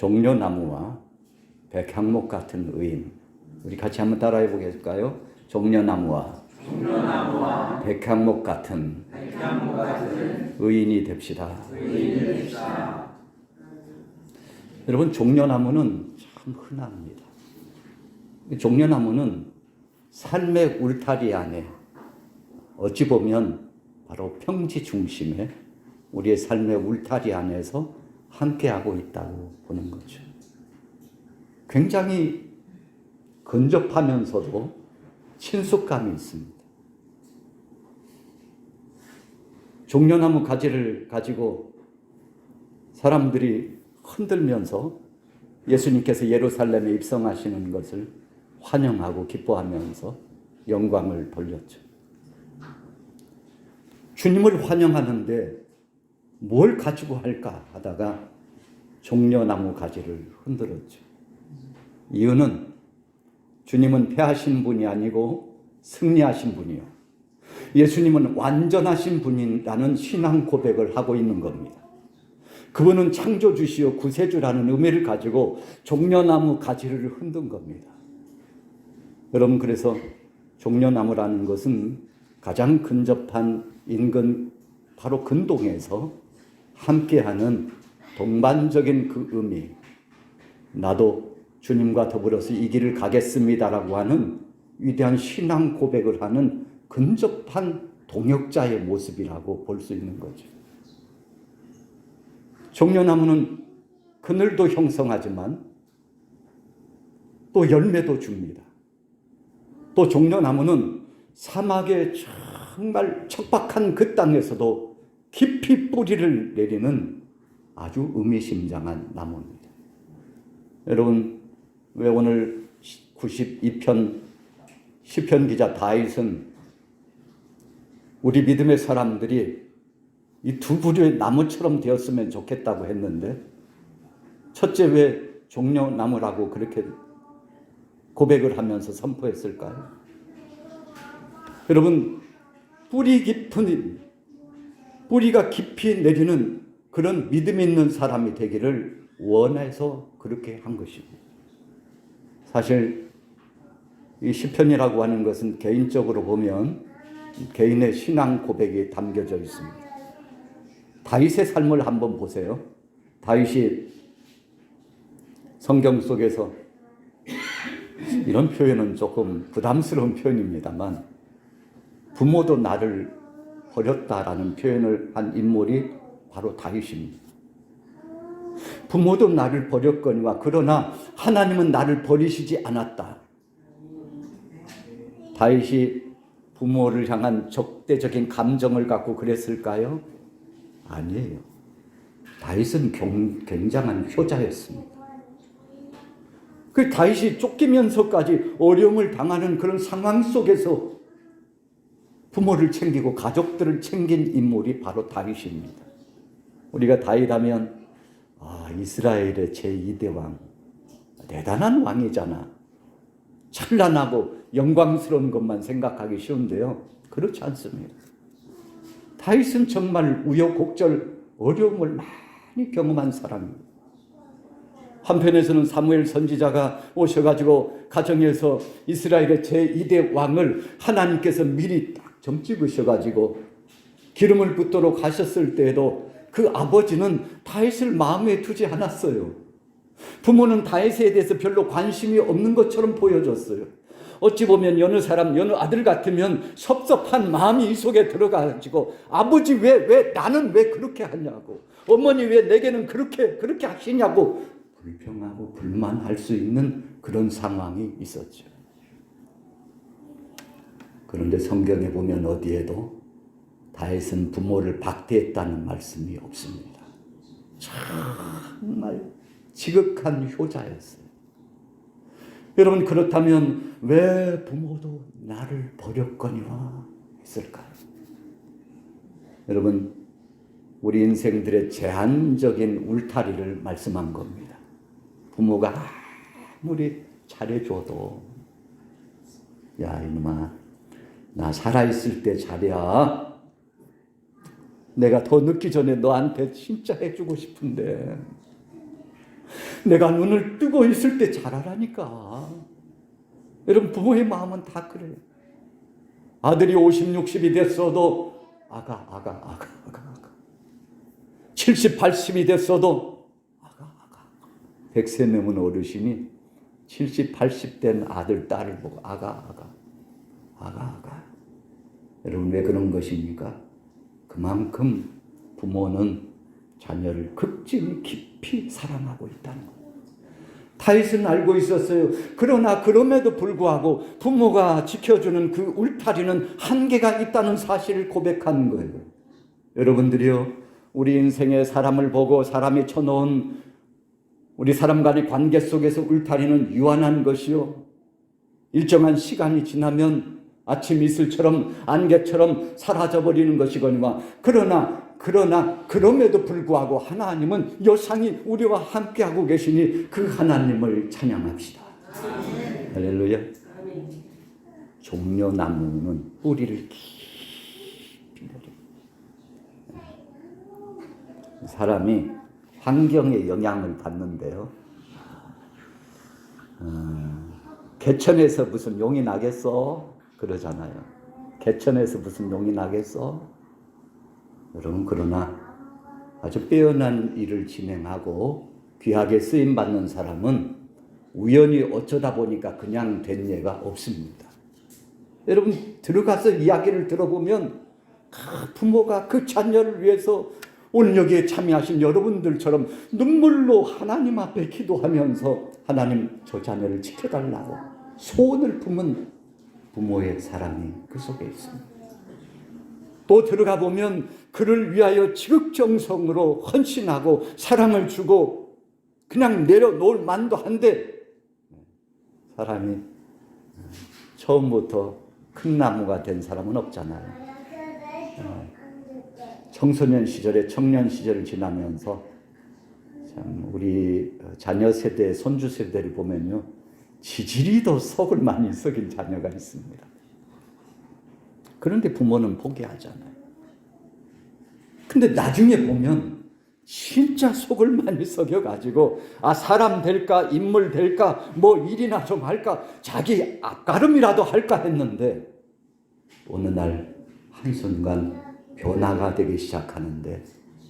종려나무와 백향목 같은 의인. 우리 같이 한번 따라해 보겠을까요? 종려나무와 백향목 같은 의인이 됩시다. 여러분, 종려나무는 참 흔합니다. 종려나무는 삶의 울타리 안에 어찌 보면 바로 평지 중심에 우리의 삶의 울타리 안에서 함께하고 있다고 보는 거죠. 굉장히 근접하면서도 친숙감이 있습니다. 종려나무 가지를 가지고 사람들이 흔들면서 예수님께서 예루살렘에 입성하시는 것을 환영하고 기뻐하면서 영광을 돌렸죠. 주님을 환영하는데 뭘 가지고 할까 하다가 종려나무 가지를 흔들었죠. 이유는 주님은 패하신 분이 아니고 승리하신 분이요, 예수님은 완전하신 분이라는 신앙 고백을 하고 있는 겁니다. 그분은 창조주시요 구세주라는 의미를 가지고 종려나무 가지를 흔든 겁니다. 여러분, 그래서 종려나무라는 것은 가장 근접한 인근 바로 근동에서 함께하는 동반적인 그 의미, 나도 주님과 더불어서 이 길을 가겠습니다라고 하는 위대한 신앙 고백을 하는 근접한 동역자의 모습이라고 볼 수 있는 거죠. 종려나무는 그늘도 형성하지만 또 열매도 줍니다. 또 종려나무는 사막의 정말 척박한 그 땅에서도 깊이 뿌리를 내리는 아주 의미심장한 나무입니다. 여러분, 왜 오늘 92편 시편 기자 다윗은 우리 믿음의 사람들이 이 두 부류의 나무처럼 되었으면 좋겠다고 했는데, 첫째 왜 종려나무라고 그렇게 고백을 하면서 선포했을까요? 여러분, 뿌리가 깊이 내리는 그런 믿음 있는 사람이 되기를 원해서 그렇게 한 것입니다. 사실 이 시편이라고 하는 것은 개인적으로 보면 개인의 신앙 고백이 담겨져 있습니다. 다윗의 삶을 한번 보세요. 다윗이 성경 속에서, 이런 표현은 조금 부담스러운 표현입니다만, 부모도 나를 버렸다라는 표현을 한 인물이 바로 다윗입니다. 부모도 나를 버렸거니와 그러나 하나님은 나를 버리시지 않았다. 다윗이 부모를 향한 적대적인 감정을 갖고 그랬을까요? 아니에요. 다윗은 굉장한 효자였습니다. 그 다윗이 쫓기면서까지 어려움을 당하는 그런 상황 속에서 부모를 챙기고 가족들을 챙긴 인물이 바로 다윗입니다. 우리가 다윗하면 이스라엘의 제2대 왕, 대단한 왕이잖아, 찬란하고 영광스러운 것만 생각하기 쉬운데요, 그렇지 않습니다. 다윗은 정말 우여곡절 어려움을 많이 경험한 사람입니다. 한편에서는 사무엘 선지자가 오셔가지고 가정에서 이스라엘의 제2대 왕을 하나님께서 미리 딱 점찍으셔가지고 기름을 붓도록 하셨을 때에도 그 아버지는 다윗을 마음에 두지 않았어요. 부모는 다윗에 대해서 별로 관심이 없는 것처럼 보여줬어요. 어찌 보면 여느 아들 같으면 섭섭한 마음이 이 속에 들어가지고, 아버지 나는 왜 그렇게 하냐고, 어머니 왜 내게는 그렇게 하시냐고 불평하고 불만할 수 있는 그런 상황이 있었죠. 그런데 성경에 보면 어디에도 다윗은 부모를 박대했다는 말씀이 없습니다. 정말 지극한 효자였어요. 여러분, 그렇다면 왜 부모도 나를 버렸거니와 했을까요? 여러분, 우리 인생들의 제한적인 울타리를 말씀한 겁니다. 부모가 아무리 잘해줘도, 야 이놈아, 나 살아있을 때 잘해야 내가 더 늦기 전에 너한테 진짜 해주고 싶은데, 내가 눈을 뜨고 있을 때 잘하라니까. 여러분, 부모의 마음은 다 그래요. 아들이 50, 60이 됐어도 아가. 70, 80이 됐어도 아가. 100세 넘은 어르신이 70, 80 된 아들, 딸을 보고 아가. 여러분, 왜 그런 것입니까? 그만큼 부모는 자녀를 극진히 깊이 사랑하고 있다는 거예요. 다윗은 알고 있었어요. 그러나 그럼에도 불구하고 부모가 지켜주는 그 울타리는 한계가 있다는 사실을 고백한 거예요. 여러분들이요, 우리 인생에 사람을 보고 사람이 쳐놓은 우리 사람 간의 관계 속에서 울타리는 유한한 것이요, 일정한 시간이 지나면 아침 이슬처럼 안개처럼 사라져버리는 것이거니와, 그러나 그럼에도 불구하고 하나님은 여상히 우리와 함께하고 계시니 그 하나님을 찬양합시다. 할렐루야. 종려나무는 뿌리를 깊이 내려. 사람이 환경의 영향을 받는데요, 개천에서 무슨 용이 나겠어? 그러잖아요. 개천에서 무슨 용이 나겠어? 여러분, 그러나 아주 빼어난 일을 진행하고 귀하게 쓰임받는 사람은 우연히 어쩌다 보니까 그냥 된 예가 없습니다. 여러분, 들어가서 이야기를 들어보면 부모가 그 자녀를 위해서 오늘 여기에 참여하신 여러분들처럼 눈물로 하나님 앞에 기도하면서 하나님, 저 자녀를 지켜달라고 소원을 품은 부모의 사랑이 그 속에 있습니다. 또 들어가 보면 그를 위하여 지극정성으로 헌신하고 사랑을 주고 그냥 내려놓을 만도 한데, 사람이 처음부터 큰 나무가 된 사람은 없잖아요. 청소년 시절에 청년 시절을 지나면서 참 우리 자녀 세대, 손주 세대를 보면요, 지질이 더 속을 많이 썩인 자녀가 있습니다. 그런데 부모는 포기하잖아요. 근데 나중에 보면 진짜 속을 많이 썩여가지고 사람 될까, 인물 될까, 뭐 일이나 좀 할까, 자기 앞가름이라도 할까 했는데 어느 날 한순간 변화가 되기 시작하는데,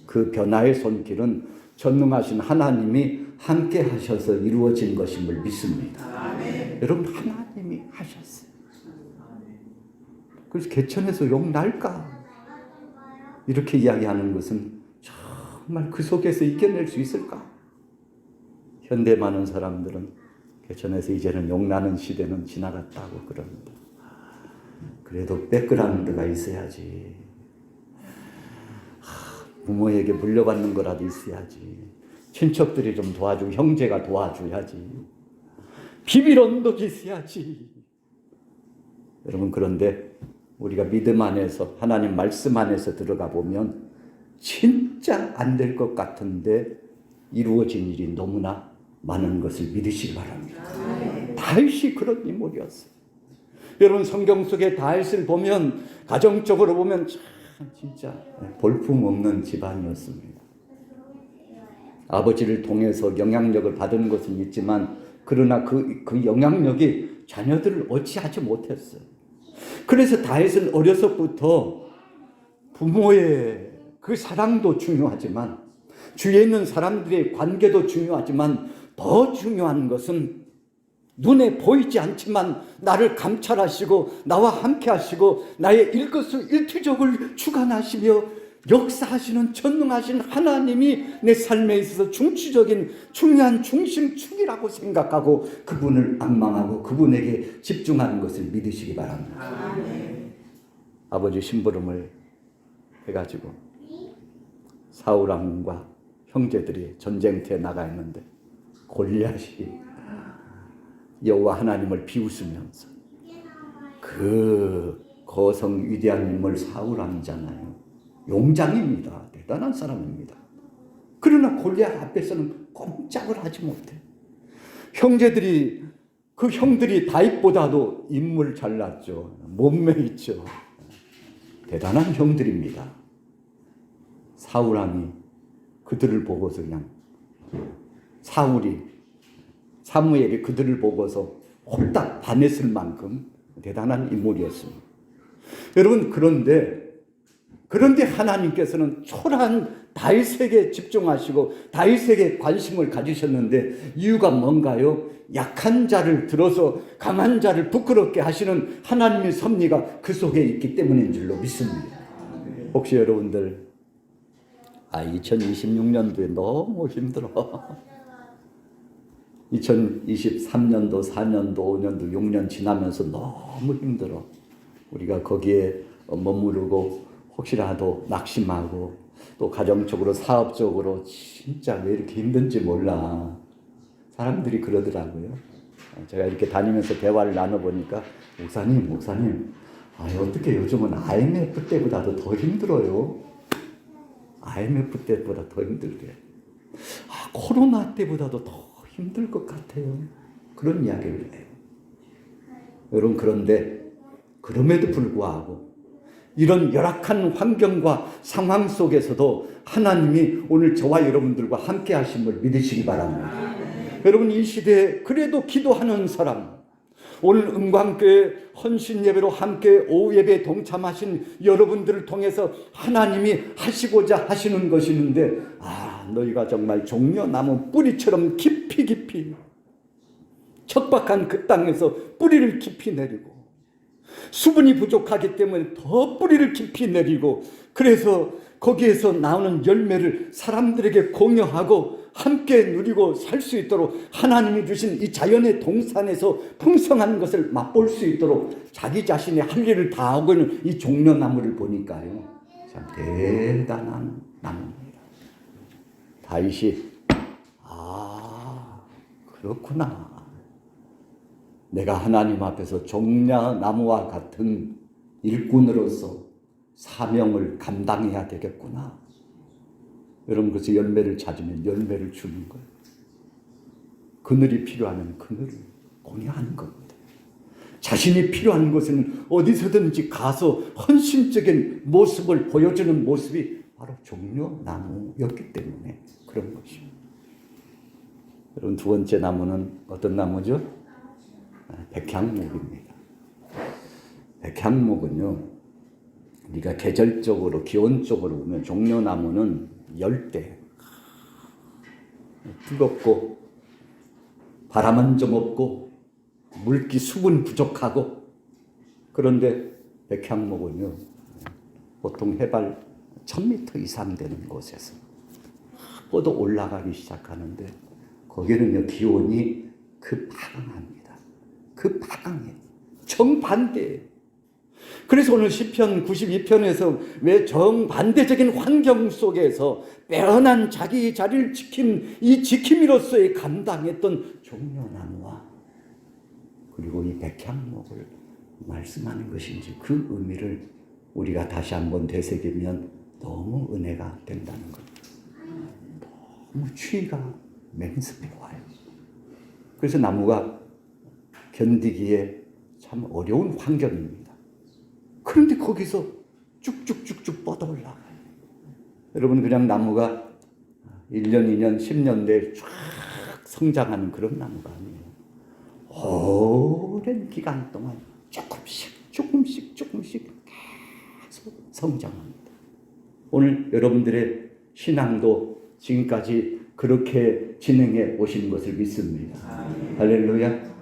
그 변화의 손길은 전능하신 하나님이 함께 하셔서 이루어진 것임을 믿습니다. 아멘. 여러분, 하나님이 하셨어요. 그래서 개천에서 용 날까? 이렇게 이야기하는 것은 정말 그 속에서 이겨낼 수 있을까? 현대 많은 사람들은 개천에서 이제는 용 나는 시대는 지나갔다고 그럽니다. 그래도 백그라운드가 있어야지. 부모에게 물려받는 거라도 있어야지. 친척들이 좀 도와주고 형제가 도와줘야지. 비빌 언덕이 있어야지. 여러분, 그런데 우리가 믿음 안에서, 하나님 말씀 안에서 들어가 보면 진짜 안 될 것 같은데 이루어진 일이 너무나 많은 것을 믿으시기 바랍니다. 다윗이 그런 인물이었어요. 여러분, 성경 속에 다윗을 보면, 가정적으로 보면 참 진짜 볼품없는 집안이었습니다. 아버지를 통해서 영향력을 받은 것은 있지만, 그러나 그 영향력이 자녀들을 어찌하지 못했어요. 그래서 다윗은 어려서부터 부모의 그 사랑도 중요하지만, 주위에 있는 사람들의 관계도 중요하지만, 더 중요한 것은 눈에 보이지 않지만 나를 감찰하시고 나와 함께 하시고 나의 일거수일투족을 주관하시며 역사하시는 전능하신 하나님이 내 삶에 있어서 중추적인 중요한 중심축이라고 생각하고 그분을 앙망하고 그분에게 집중하는 것을 믿으시기 바랍니다. 아멘. 아버지 심부름을 해가지고 사울 왕과 형제들이 전쟁터에 나가 있는데 골리앗이 여호와 하나님을 비웃으면서, 그 거성 위대한 인물 사울 왕이잖아요. 용장입니다. 대단한 사람입니다. 그러나 골리앗 앞에서는 꼼짝을 하지 못해. 그 형들이 다윗보다도 인물 잘났죠. 몸매 있죠. 대단한 형들입니다. 사울 왕이 그들을 보고서 그냥 사무엘이 그들을 보고서 홀딱 반했을 만큼 대단한 인물이었습니다. 여러분, 그런데 하나님께서는 초라한 다윗에게 집중하시고 다윗에게 관심을 가지셨는데 이유가 뭔가요? 약한 자를 들어서 강한 자를 부끄럽게 하시는 하나님의 섭리가 그 속에 있기 때문인 줄로 믿습니다. 혹시 여러분들 2026년도에 너무 힘들어. 2023년도, 4년도, 5년도, 6년 지나면서 너무 힘들어. 우리가 거기에 머무르고 혹시라도 낙심하고 또 가정적으로 사업적으로 진짜 왜 이렇게 힘든지 몰라. 사람들이 그러더라고요. 제가 이렇게 다니면서 대화를 나눠보니까 목사님 어떻게 요즘은 IMF 때보다도 더 힘들어요. IMF 때보다 더 힘들대. 코로나 때보다도 더 힘들 것 같아요. 그런 이야기를 해요. 여러분, 그런데 그럼에도 불구하고 이런 열악한 환경과 상황 속에서도 하나님이 오늘 저와 여러분들과 함께 하심을 믿으시기 바랍니다. 여러분, 이 시대에 그래도 기도하는 사람, 오늘 은광교회 헌신 예배로 함께 오후 예배에 동참하신 여러분들을 통해서 하나님이 하시고자 하시는 것이 있는데, 너희가 정말 종려나무 뿌리처럼 깊이 척박한 그 땅에서 뿌리를 깊이 내리고 수분이 부족하기 때문에 더 뿌리를 깊이 내리고, 그래서 거기에서 나오는 열매를 사람들에게 공유하고 함께 누리고 살 수 있도록 하나님이 주신 이 자연의 동산에서 풍성한 것을 맛볼 수 있도록 자기 자신의 할 일을 다하고 있는 이 종려나무를 보니까요, 참 대단한 나무입니다. 다윗이 그렇구나. 내가 하나님 앞에서 종려나무와 같은 일꾼으로서 사명을 감당해야 되겠구나. 여러분, 그래서 열매를 찾으면 열매를 주는 거예요. 그늘이 필요하면 그늘을 공유하는 겁니다. 자신이 필요한 것은 어디서든지 가서 헌신적인 모습을 보여주는 모습이 바로 종려나무였기 때문에 그런 것입니다. 여러분, 두 번째 나무는 어떤 나무죠? 백향목입니다. 백향목은요, 우리가 계절적으로 기온적으로 보면 종려나무는 열대, 뜨겁고 바람 한 점 없고 물기 수분 부족하고, 그런데 백향목은요 보통 해발 1000m 이상 되는 곳에서 뻗어 올라가기 시작하는데 거기는요 기온이 급하강합니다. 급하강해. 정반대예요. 그래서 오늘 시편 92편에서 왜 정반대적인 환경 속에서 빼어난 자기 자리를 지킨 이 지킴이로서의 감당했던 종려나무와 그리고 이 백향목을 말씀하는 것인지 그 의미를 우리가 다시 한번 되새기면 너무 은혜가 된다는 겁니다. 너무 추위가 맹습해 와요. 그래서 나무가 견디기에 참 어려운 환경입니다. 그런데 거기서 쭉쭉쭉쭉 뻗어 올라가요. 여러분, 그냥 나무가 1년, 2년, 10년 내에 쫙 성장하는 그런 나무가 아니에요. 오랜 기간 동안 조금씩 계속 성장합니다. 오늘 여러분들의 신앙도 지금까지 그렇게 진행해 오신 것을 믿습니다. 할렐루야.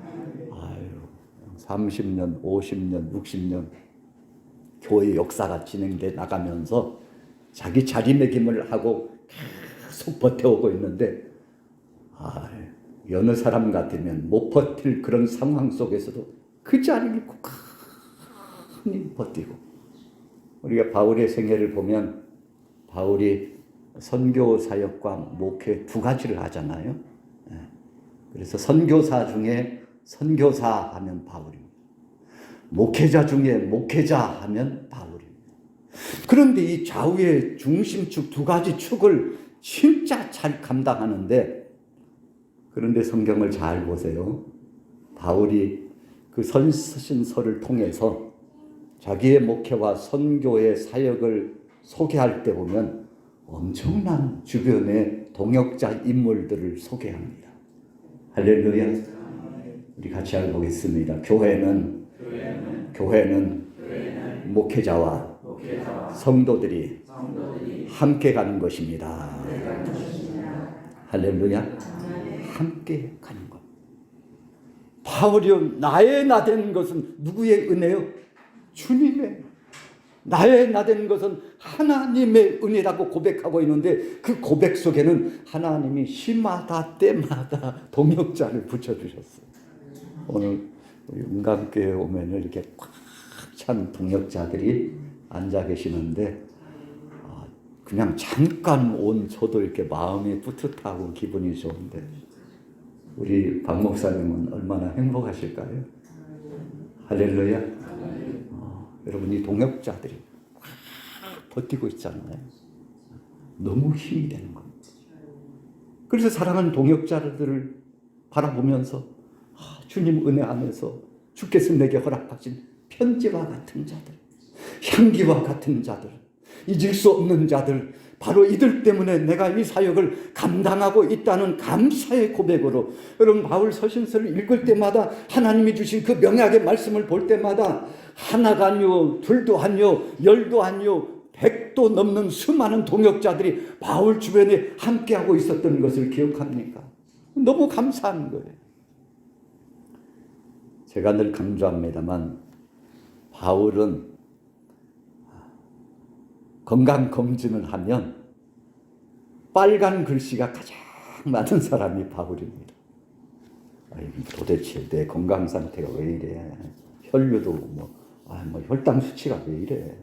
30년, 50년, 60년 교회 역사가 진행돼 나가면서 자기 자리매김을 하고 계속 버텨오고 있는데 여느 사람 같으면 못 버틸 그런 상황 속에서도 그 자리를 굳건히 버티고, 우리가 바울의 생애를 보면 바울이 선교 사역과 목회 두 가지를 하잖아요. 그래서 선교사 중에 선교사 하면 바울입니다. 목회자 중에 목회자 하면 바울입니다. 그런데 이 좌우의 중심축 두 가지 축을 진짜 잘 감당하는데, 그런데 성경을 잘 보세요. 바울이 그 선신서를 통해서 자기의 목회와 선교의 사역을 소개할 때 보면 엄청난 주변의 동역자 인물들을 소개합니다. 할렐루야. 우리 같이 알아보겠습니다. 교회는 목회자와 성도들이 함께 가는 것입니다. 할렐루야. 함께 가는 것. 바울이 나의 나된 것은 누구의 은혜요? 주님의. 나의 나된 것은 하나님의 은혜라고 고백하고 있는데 그 고백 속에는 하나님이 시마다 때마다 동역자를 붙여주셨어요. 오늘 우리 은강교회에 오면 이렇게 꽉 찬 동역자들이 앉아 계시는데 그냥 잠깐 온 저도 이렇게 마음이 뿌듯하고 기분이 좋은데 우리 박 목사님은 얼마나 행복하실까요? 할렐루야. 여러분 이 동역자들이 버티고 있잖아요. 너무 힘이 되는 겁니다. 그래서 사랑하는 동역자들을 바라보면서 주님 은혜 안에서 주께서 내게 허락하신 편지와 같은 자들, 향기와 같은 자들, 잊을 수 없는 자들, 바로 이들 때문에 내가 이 사역을 감당하고 있다는 감사의 고백으로 여러분 바울 서신서를 읽을 때마다 하나님이 주신 그 명약의 말씀을 볼 때마다 하나가 아니요 둘도 아니요 열도 아니요 100도 넘는 수많은 동역자들이 바울 주변에 함께하고 있었던 것을 기억합니까? 너무 감사한 거예요. 제가 늘 강조합니다만 바울은 건강검진을 하면 빨간 글씨가 가장 많은 사람이 바울입니다. 도대체 내 건강 상태가 왜 이래? 혈류도 혈당 수치가 왜 이래?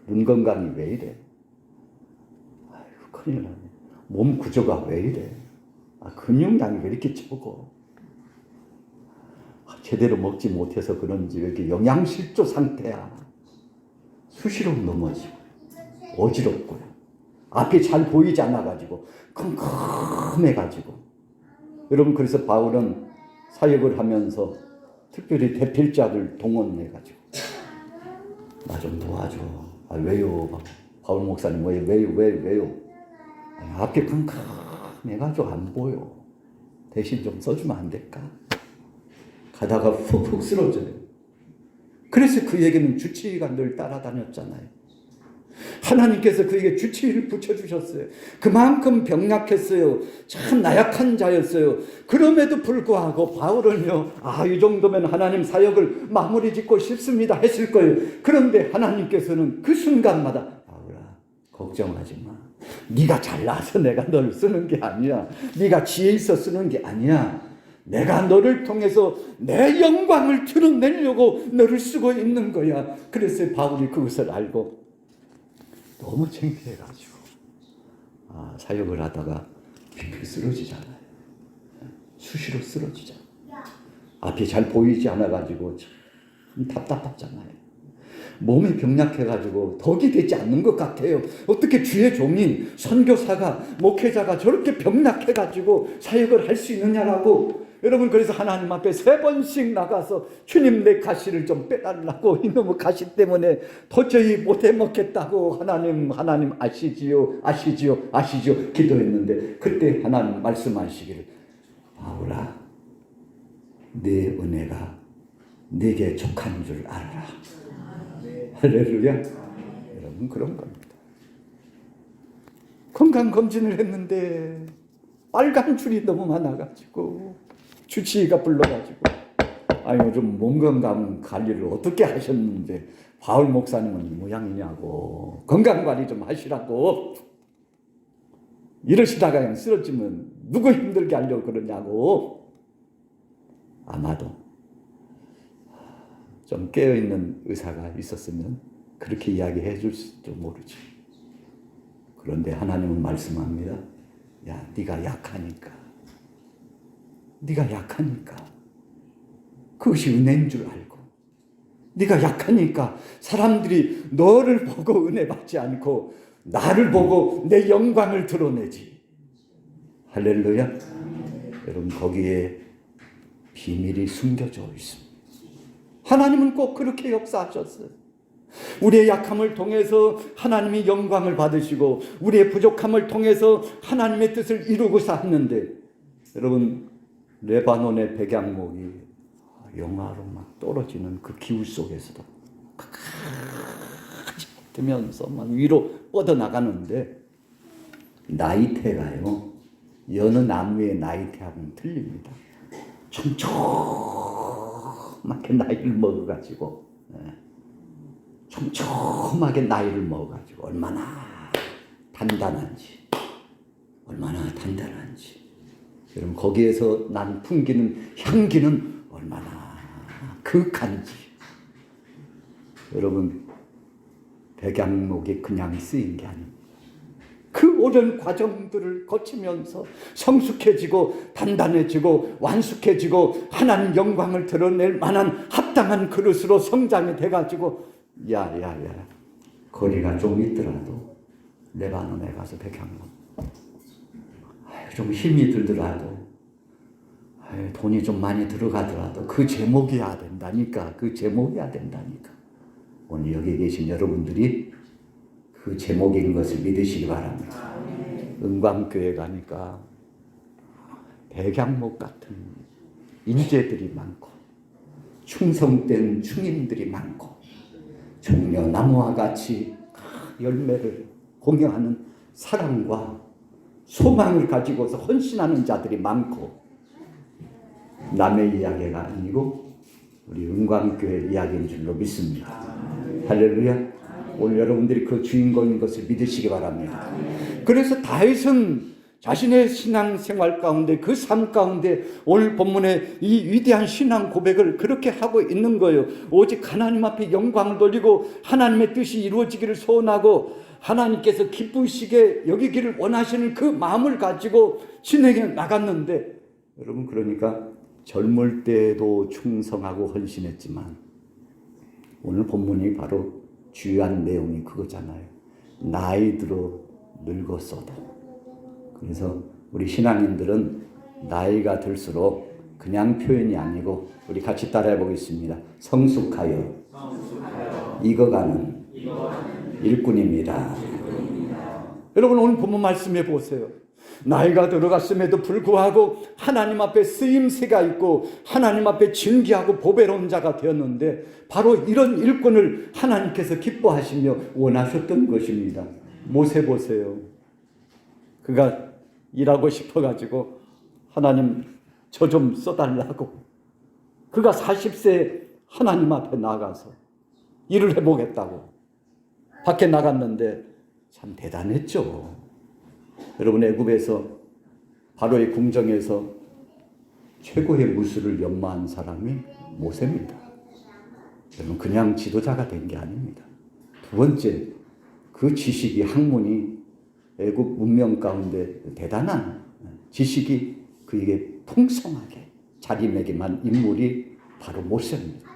눈 건강이 왜 이래? 큰일 나네. 몸 구조가 왜 이래? 근육량이 왜 이렇게 적어? 제대로 먹지 못해서 그런지 왜 이렇게 영양실조 상태야? 수시로 넘어지고 어지럽고요. 앞이 잘 보이지 않아가지고 컴컴해가지고 여러분 그래서 바울은 사역을 하면서 특별히 대필자들 동원해가지고 나 좀 도와줘. 왜요? 바울 목사님 왜요? 앞이 컴컴해가지고 안 보여. 대신 좀 써주면 안 될까? 가다가 훅훅 쓰러져요. 그래서 그에게는 주치의가 늘 따라다녔잖아요. 하나님께서 그에게 주치의를 붙여주셨어요. 그만큼 병약했어요. 참 나약한 자였어요. 그럼에도 불구하고 바울은요, 이 정도면 하나님 사역을 마무리 짓고 싶습니다 했을 거예요. 그런데 하나님께서는 그 순간마다 바울아 걱정하지 마. 네가 잘나서 내가 널 쓰는 게 아니야. 네가 지혜 있어 쓰는 게 아니야. 내가 너를 통해서 내 영광을 드러내려고 너를 쓰고 있는 거야. 그래서 바울이 그것을 알고 너무 창피해가지고 사역을 하다가 빙빙 쓰러지잖아요. 수시로 쓰러지잖아요. 앞이 잘 보이지 않아가지고 참 답답하잖아요. 몸이 병약해가지고 덕이 되지 않는 것 같아요. 어떻게 주의 종인 선교사가 목회자가 저렇게 병약해가지고 사역을 할 수 있느냐라고. 여러분 그래서 하나님 앞에 3번씩 나가서 주님 내 가시를 좀 빼달라고 이놈의 가시 때문에 도저히 못해 먹겠다고 하나님 아시지요 기도했는데 그때 하나님 말씀하시기를 바울아 내 은혜가 네게 족한 줄 알아라. 할렐루야. 여러분 그런 겁니다. 건강검진을 했는데 빨간 줄이 너무 많아가지고 주치의가 불러가지고 요즘 몸 건강 관리를 어떻게 하셨는데 바울 목사님은 이 모양이냐고 건강관리 좀 하시라고 이러시다가 그냥 쓰러지면 누구 힘들게 하려고 그러냐고. 아마도 좀 깨어있는 의사가 있었으면 그렇게 이야기해 줄지도 모르지. 그런데 하나님은 말씀합니다. 야, 네가 약하니까 그것이 은혜인 줄 알고 네가 약하니까 사람들이 너를 보고 은혜 받지 않고 나를 보고 내 영광을 드러내지. 할렐루야. 여러분 거기에 비밀이 숨겨져 있습니다. 하나님은 꼭 그렇게 역사하셨어요. 우리의 약함을 통해서 하나님이 영광을 받으시고 우리의 부족함을 통해서 하나님의 뜻을 이루고자 하는데, 여러분, 레바논의 백향목이 영화로 막 떨어지는 그 기후 속에서도 뜨면서 막 위로 뻗어나가는데, 나이테가요, 여느 나무의 나이테하고는 틀립니다. 촘촘하게 나이를 먹어가지고, 촘촘하게 나이를 먹어가지고 얼마나 단단한지, 여러분, 거기에서 난 풍기는 향기는 얼마나 극한지. 여러분, 백향목이 그냥 쓰인 게 아닙니다. 그 오랜 과정들을 거치면서 성숙해지고 단단해지고 완숙해지고 하나님 영광을 드러낼 만한 합당한 그릇으로 성장이 돼가지고, 야야야, 거리가 좀 있더라도 레바논에 가서 백향목, 좀 힘이 들더라도, 돈이 좀 많이 들어가더라도 그 제목이어야 된다니까. 오늘 여기 계신 여러분들이 그 제목인 것을 믿으시기 바랍니다. 은광교회 가니까 백향목 같은 인재들이 많고 충성된 충인들이 많고 종려나무와 같이 열매를 공유하는 사랑과 소망을 가지고서 헌신하는 자들이 많고, 남의 이야기가 아니고 우리 은광교회 이야기인 줄로 믿습니다. 할렐루야. 오늘 여러분들이 그 주인공인 것을 믿으시기 바랍니다. 그래서 다윗은 자신의 신앙생활 가운데, 그 삶 가운데 오늘 본문의 이 위대한 신앙 고백을 그렇게 하고 있는 거예요. 오직 하나님 앞에 영광을 돌리고 하나님의 뜻이 이루어지기를 소원하고 하나님께서 기쁘시게 여기기를 원하시는 그 마음을 가지고 진행해 나갔는데, 여러분, 그러니까 젊을 때도 충성하고 헌신했지만 오늘 본문이 바로 주요한 내용이 그거잖아요. 나이 들어 늙었어도. 그래서 우리 신앙인들은 나이가 들수록 그냥 표현이 아니고, 우리 같이 따라해 보겠습니다. 성숙하여 익어가는 일꾼입니다. 여러분, 오늘 본문 말씀해 보세요. 나이가 들어갔음에도 불구하고 하나님 앞에 쓰임새가 있고 하나님 앞에 진귀하고 보배로운 자가 되었는데, 바로 이런 일꾼을 하나님께서 기뻐하시며 원하셨던 것입니다. 모세 보세요. 그가 일하고 싶어가지고 하나님 저 좀 써달라고, 그가 40세 하나님 앞에 나가서 일을 해보겠다고 밖에 나갔는데 참 대단했죠. 여러분, 애굽에서 바로의 궁정에서 최고의 무술을 연마한 사람이 모세입니다. 여러분, 그냥 지도자가 된 게 아닙니다. 두 번째, 그 지식이, 학문이 애굽 문명 가운데 대단한 지식이 그에게 풍성하게 자리매김한 인물이 바로 모세입니다.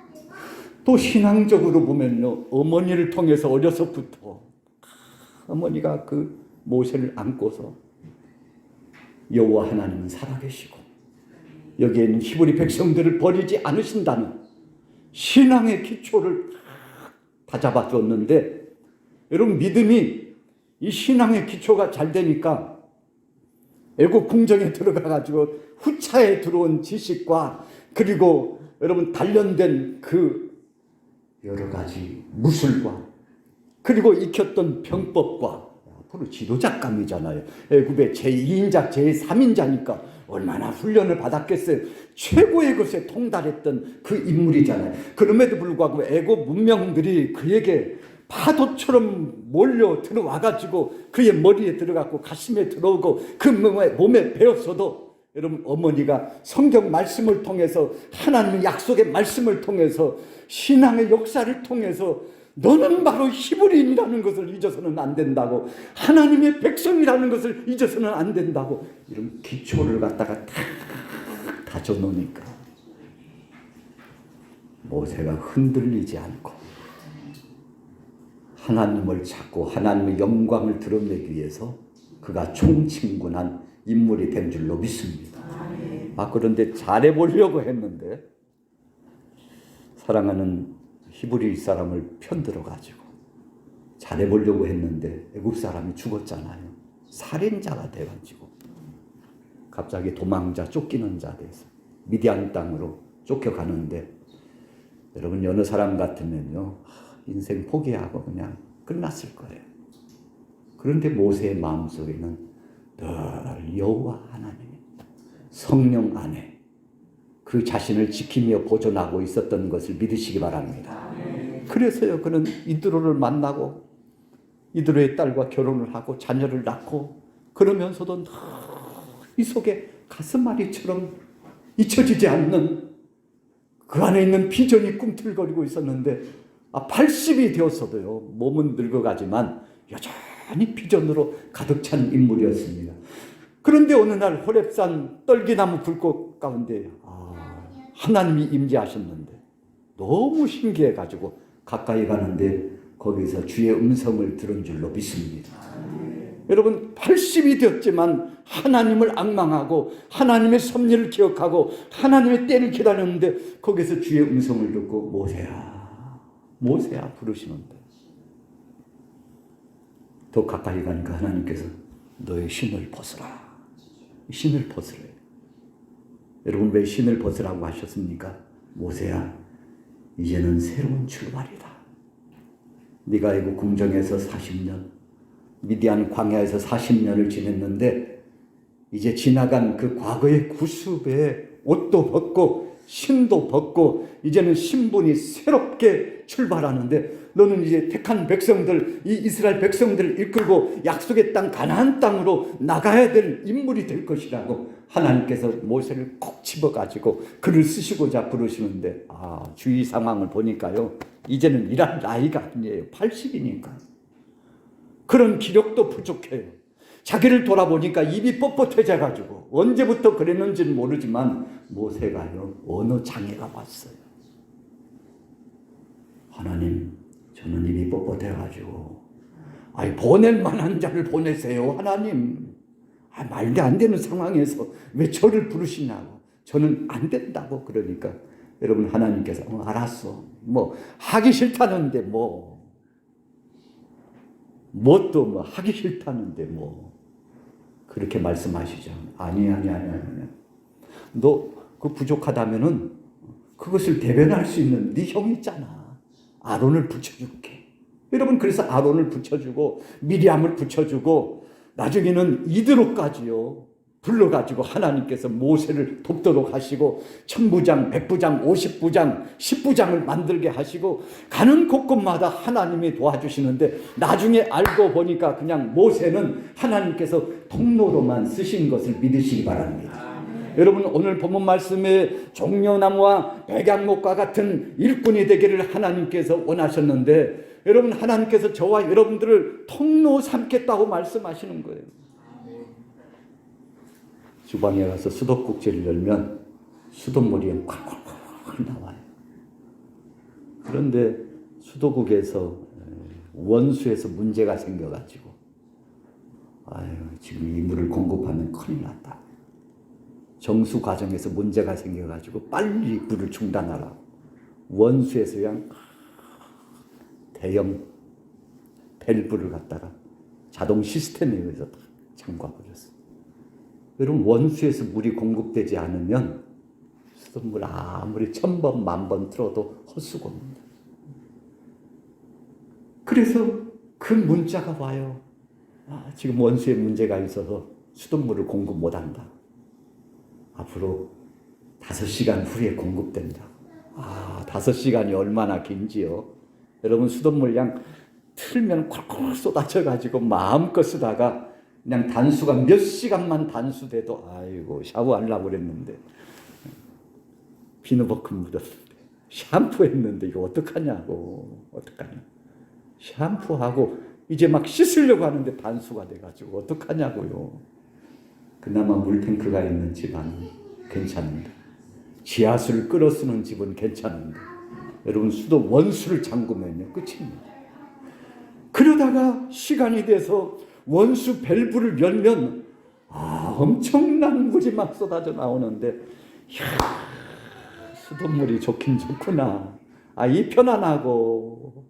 또 신앙적으로 보면요, 어머니를 통해서 어려서부터 어머니가 그 모세를 안고서 여호와 하나님은 살아계시고 여기에 있는 히브리 백성들을 버리지 않으신다는 신앙의 기초를 다 잡아줬는데, 여러분, 믿음이, 이 신앙의 기초가 잘 되니까 애국 궁정에 들어가가지고 후차에 들어온 지식과, 그리고 여러분 단련된 그 여러 가지 무술과, 그리고 익혔던 병법과, 앞으로 지도자감이잖아요. 애굽의 제2인자, 제3인자니까 얼마나 훈련을 받았겠어요. 최고의 것에 통달했던 그 인물이잖아요. 그럼에도 불구하고 애굽 문명들이 그에게 파도처럼 몰려 들어와가지고 그의 머리에 들어갔고 가슴에 들어오고 그 몸에 베었어도, 여러분, 어머니가 성경 말씀을 통해서, 하나님의 약속의 말씀을 통해서, 신앙의 역사를 통해서 너는 바로 히브리인이라는 것을 잊어서는 안 된다고, 하나님의 백성이라는 것을 잊어서는 안 된다고, 이런 기초를 갖다가 탁 다져놓으니까 모세가 흔들리지 않고 하나님을 찾고 하나님의 영광을 드러내기 위해서 그가 총친군한 인물이 된 줄로 믿습니다. 그런데 잘해보려고 했는데, 사랑하는 히브리 사람을 편들어 가지고 잘해보려고 했는데 애굽 사람이 죽었잖아요. 살인자가 돼가지고 갑자기 도망자 쫓기는 자 돼서 미디안 땅으로 쫓겨가는데, 여러분 어느 사람 같으면요 인생 포기하고 그냥 끝났을 거예요. 그런데 모세의 마음속에는 늘 여호와 하나님 성령 안에 그 자신을 지키며 보존하고 있었던 것을 믿으시기 바랍니다. 그래서요 그는 이드로를 만나고 이드로의 딸과 결혼을 하고 자녀를 낳고, 그러면서도 이 속에 가슴앓이처럼 잊혀지지 않는 그 안에 있는 비전이 꿈틀거리고 있었는데, 80이 되었어도요 몸은 늙어가지만 여전히 비전으로 가득 찬 인물이었습니다. 그런데 어느 날 호렙산 떨기나무 불꽃 가운데 하나님이 임재하셨는데 너무 신기해가지고 가까이 가는데 거기서 주의 음성을 들은 줄로 믿습니다. 여러분 80이 되었지만 하나님을 앙망하고 하나님의 섭리를 기억하고 하나님의 때를 기다렸는데 거기서 주의 음성을 듣고 모세야 모세야 부르시는데, 더 가까이 가니까 하나님께서 너의 신을 벗으라, 신을 벗으래. 여러분 왜 신을 벗으라고 하셨습니까? 모세야 이제는 새로운 출발이다. 네가 애굽 궁정에서 40년, 미디안 광야에서 40년을 지냈는데 이제 지나간 그 과거의 구습에 옷도 벗고 신도 벗고 이제는 신분이 새롭게 출발하는데, 너는 이제 택한 백성들, 이 이스라엘 백성들을 이끌고 약속의 땅 가나안 땅으로 나가야 될 인물이 될 것이라고 하나님께서 모세를 콕 집어가지고 글을 쓰시고자 부르시는데, 주위 상황을 보니까요 이제는 일할 나이가 아니에요. 80이니까 그런 기력도 부족해요. 자기를 돌아보니까 입이 뻣뻣해져가지고 언제부터 그랬는지는 모르지만 모세가요 언어 장애가 왔어요. 하나님 저는 입이 뻣뻣해가지고 보낼 만한 자를 보내세요 하나님. 말도 안 되는 상황에서 왜 저를 부르시냐고, 저는 안 된다고. 그러니까 여러분 하나님께서 알았어 뭐 하기 싫다는데 뭐 또 하기 싫다는데 그렇게 말씀하시죠. 아니 너 그 부족하다면은 그것을 대변할 수 있는 네 형 있잖아, 아론을 붙여줄게. 여러분 그래서 아론을 붙여주고 미리암을 붙여주고 나중에는 이드로까지요 불러가지고 하나님께서 모세를 돕도록 하시고 천부장, 백부장, 50부장, 10부장을 만들게 하시고 가는 곳곳마다 하나님이 도와주시는데, 나중에 알고 보니까 그냥 모세는 하나님께서 통로로만 쓰신 것을 믿으시기 바랍니다. 여러분 오늘 본문 말씀에 종려나무와 백양목과 같은 일꾼이 되기를 하나님께서 원하셨는데, 여러분 하나님께서 저와 여러분들을 통로 삼겠다고 말씀하시는 거예요. 주방에 가서 수도꼭지를 열면 수돗물이 콸콸콸 나와요. 그런데 수도국에서 원수에서 문제가 생겨가지고 지금 이 물을 공급하면 큰일 났다. 정수 과정에서 문제가 생겨가지고 빨리 물을 중단하라고 원수에서 그냥 대형 밸브를 갖다가 자동 시스템에 의해서 다 잠가버렸어요. 여러분 원수에서 물이 공급되지 않으면 수돗물 아무리 1000번 만번 틀어도 헛수고입니다. 그래서 그 문자가 와요. 지금 원수의 문제가 있어서 수돗물을 공급 못한다. 앞으로 5시간 후에 공급된다. 5시간이 얼마나 긴지요. 여러분 수돗물 양 틀면 콸콸 쏟아져가지고 마음껏 쓰다가 그냥 단수가 몇 시간만 단수돼도 샤워하려고 그랬는데 비누버클 묻었는데 샴푸했는데 이거 어떡하냐고. 샴푸하고 이제 막 씻으려고 하는데 단수가 돼가지고 어떡하냐고요. 그나마 물탱크가 있는 집안은 괜찮은데, 지하수를 끌어 쓰는 집은 괜찮은데 여러분 수도 원수를 잠그면요 끝입니다. 그러다가 시간이 돼서 원수 밸브를 열면 엄청난 물이 막 쏟아져 나오는데, 수돗물이 좋긴 좋구나. 이 편안하고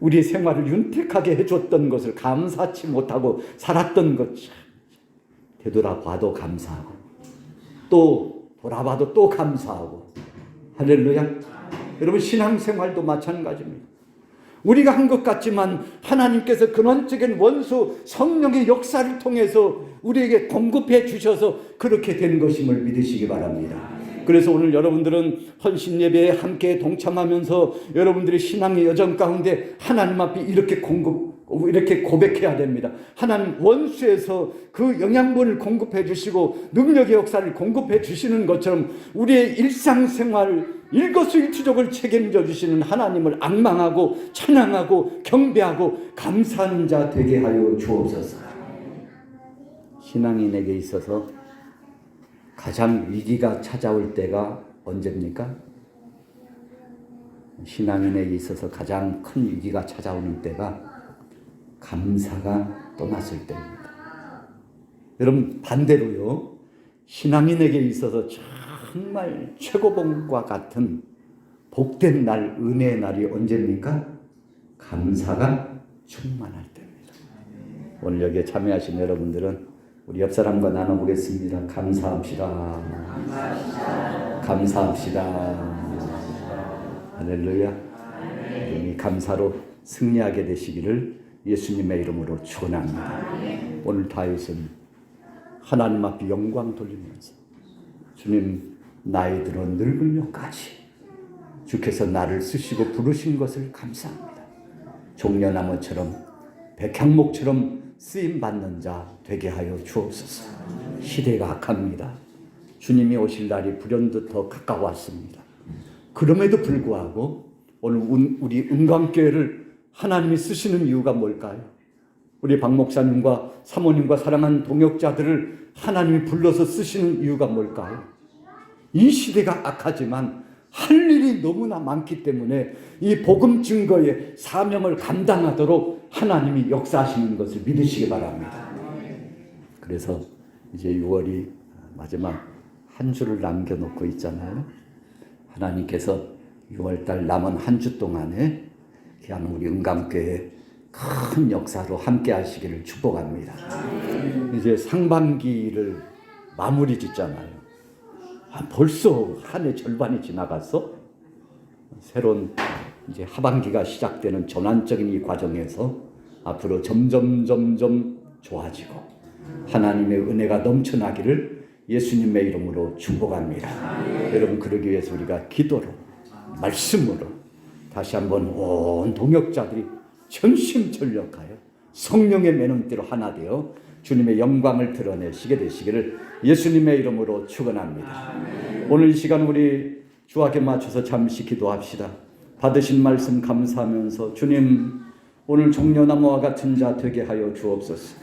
우리 생활을 윤택하게 해줬던 것을 감사치 못하고 살았던 것 되돌아봐도 감사하고 또 돌아봐도 또 감사하고 할렐루야. 여러분 신앙생활도 마찬가지입니다. 우리가 한 것 같지만 하나님께서 근원적인 원수 성령의 역사를 통해서 우리에게 공급해 주셔서 그렇게 된 것임을 믿으시기 바랍니다. 그래서 오늘 여러분들은 헌신 예배에 함께 동참하면서 여러분들의 신앙의 여정 가운데 하나님 앞에 이렇게 고백해야 됩니다. 하나님 원수에서 그 영양분을 공급해 주시고 능력의 역사를 공급해 주시는 것처럼 우리의 일상생활 일거수일투족을 책임져 주시는 하나님을 앙망하고 찬양하고 경배하고 감사하는 자 되게 하여 주옵소서. 신앙인에게 있어서 가장 위기가 찾아올 때가 언제입니까? 신앙인에게 있어서 가장 큰 위기가 찾아오는 때가 감사가 떠났을 때입니다. 여러분 반대로요, 신앙인에게 있어서 정말 최고봉과 같은 복된 날, 은혜의 날이 언제입니까? 감사가 충만할 때입니다. 오늘 여기에 참여하신 여러분들은 우리 옆 사람과 나눠보겠습니다. 감사합시다. 감사합시다. 할렐루야. 이 감사로 승리하게 되시기를 예수님의 이름으로 축원합니다. 오늘 다윗은 하나님 앞에 영광 돌리면서 주님 나이 들어 늙으려까지 주께서 나를 쓰시고 부르신 것을 감사합니다. 종려나무처럼 백향목처럼 쓰임받는 자 되게 하여 주옵소서. 시대가 악합니다. 주님이 오실 날이 불현듯 더 가까웠습니다. 그럼에도 불구하고 오늘 우리 은광교회를 하나님이 쓰시는 이유가 뭘까요? 우리 박 목사님과 사모님과 사랑하는 동역자들을 하나님이 불러서 쓰시는 이유가 뭘까요? 이 시대가 악하지만 할 일이 너무나 많기 때문에 이 복음 증거의 사명을 감당하도록 하나님이 역사하시는 것을 믿으시기 바랍니다. 그래서 이제 6월이 마지막 한 주를 남겨놓고 있잖아요. 하나님께서 6월달 남은 한 주 동안에 그냥 우리 은강교회 큰 역사로 함께 하시기를 축복합니다. 이제 상반기를 마무리 짓잖아요. 벌써 한 해 절반이 지나갔어? 새로운 이제 하반기가 시작되는 전환적인 이 과정에서 앞으로 점점 좋아지고 하나님의 은혜가 넘쳐나기를 예수님의 이름으로 축복합니다. 여러분 그러기 위해서 우리가 기도로 말씀으로 다시 한번 온 동역자들이 전심전력하여 성령의 매능대로 하나 되어 주님의 영광을 드러내시게 되시기를 예수님의 이름으로 축원합니다. 오늘 이 시간 우리 주학에 맞춰서 잠시 기도합시다. 받으신 말씀 감사하면서 주님 오늘 종려나무와 같은 자 되게 하여 주옵소서.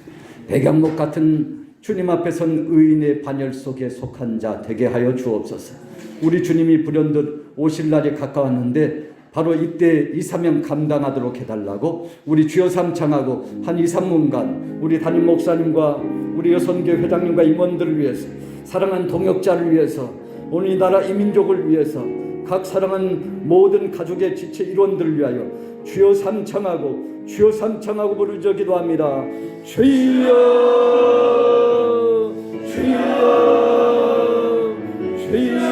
백향목 같은 주님 앞에 선 의인의 반열 속에 속한 자 되게 하여 주옵소서. 우리 주님이 불현듯 오실 날이 가까웠는데 바로 이때 이 사명 감당하도록 해달라고 우리 주여 삼창하고 한 2, 3분간 우리 담임 목사님과 우리 여선교 회장님과 임원들을 위해서 사랑하는 동역자를 위해서 오늘 이 나라 이민족을 위해서 각 사랑하는 모든 가족의 지체 일원들을 위하여 주여 삼창하고 부르짖어 기도합니다. 주여 주여 주여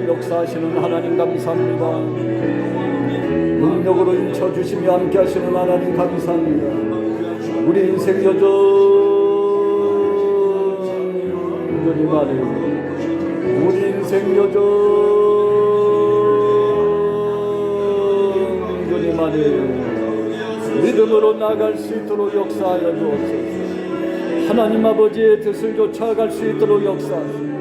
역사하시는 하나님 감사합니다. 능력으로 인쳐주시며 함께하시는 하나님 감사합니다. 우리 인생 여정 여전히 말해요. 우리 인생 여정 여전히 말해요. 믿음으로 나아갈 수 있도록 역사하여 주옵소서. 하나님 아버지의 뜻을 쫓아갈 수 있도록 역사하소서.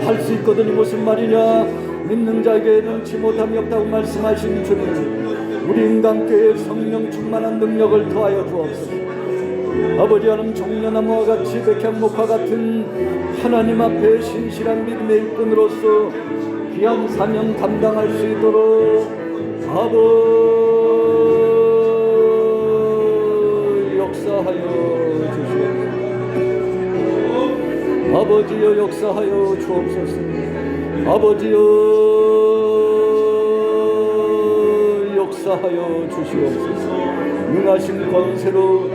할 수 있거든 이 무슨 말이냐? 믿는 자에게 능치 못함이 없다고 말씀하신 주님, 우리 인간교회에 성령 충만한 능력을 더하여 주옵소서. 아버지 하나님 종려나무와 같이 백향목과 같은 하나님 앞에 신실한 믿음의 일꾼으로서 귀한 사명 감당할 수 있도록 아버지 역사하여 주시옵소서. 아버지여 역사하여 주옵소서. 아버지여 역사하여 주시옵소서. 능하신 권세로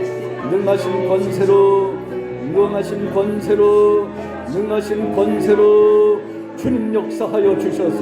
능하신 권세로 능하신 권세로 능하신 권세로 주님 역사하여 주셔서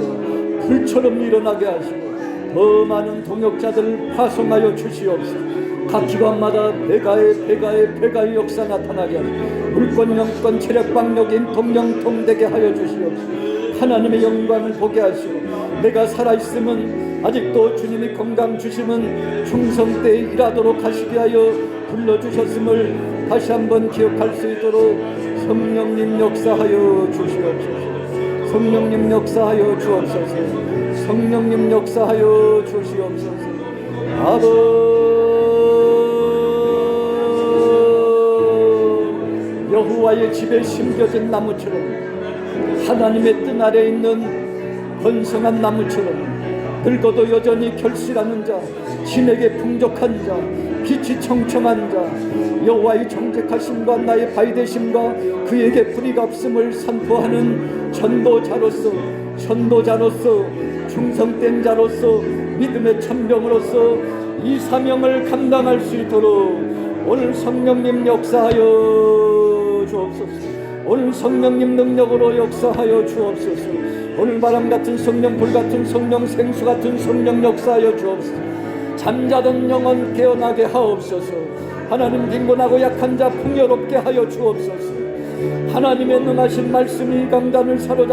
불처럼 일어나게 하시고 더 많은 동역자들 파송하여 주시옵소서. 각 기관마다 배가의 역사 나타나게 하시고 물권, 영권, 체력, 방력, 인통, 영통되게 하여 주시옵소서. 하나님의 영광을 보게 하시고 내가 살아있으면 아직도 주님이 건강 주시면 충성 때에 일하도록 하시게 하여 불러주셨음을 다시 한번 기억할 수 있도록 성령님 역사하여 주시옵소서. 성령님 역사하여 주옵소서. 성령님 역사하여 주시옵소서. 여호와의 집에 심겨진 나무처럼 하나님의 뜰 아래 있는 번성한 나무처럼 늙어도 여전히 결실하는 자, 신에게 풍족한 자, 빛이 청청한 자, 여호와의 정직하심과 나의 바위되심과 그에게 불의가 없음을 선포하는 전도자로서 충성된 자로서 믿음의 천병으로서 이 사명을 감당할 수 있도록 오늘 성령님 역사하여 주옵소서. 오늘 성령님 능력으로 역사하여 주옵소서. 오늘 바람같은 성령, 불같은 성령, 생수같은 성령 역사하여 주옵소서. 잠자던 영혼 깨어나게 하옵소서. 하나님 빈곤하고 약한 자 풍요롭게 하여 주옵소서. 하나님의 능하신 말씀이 강단을 사로잡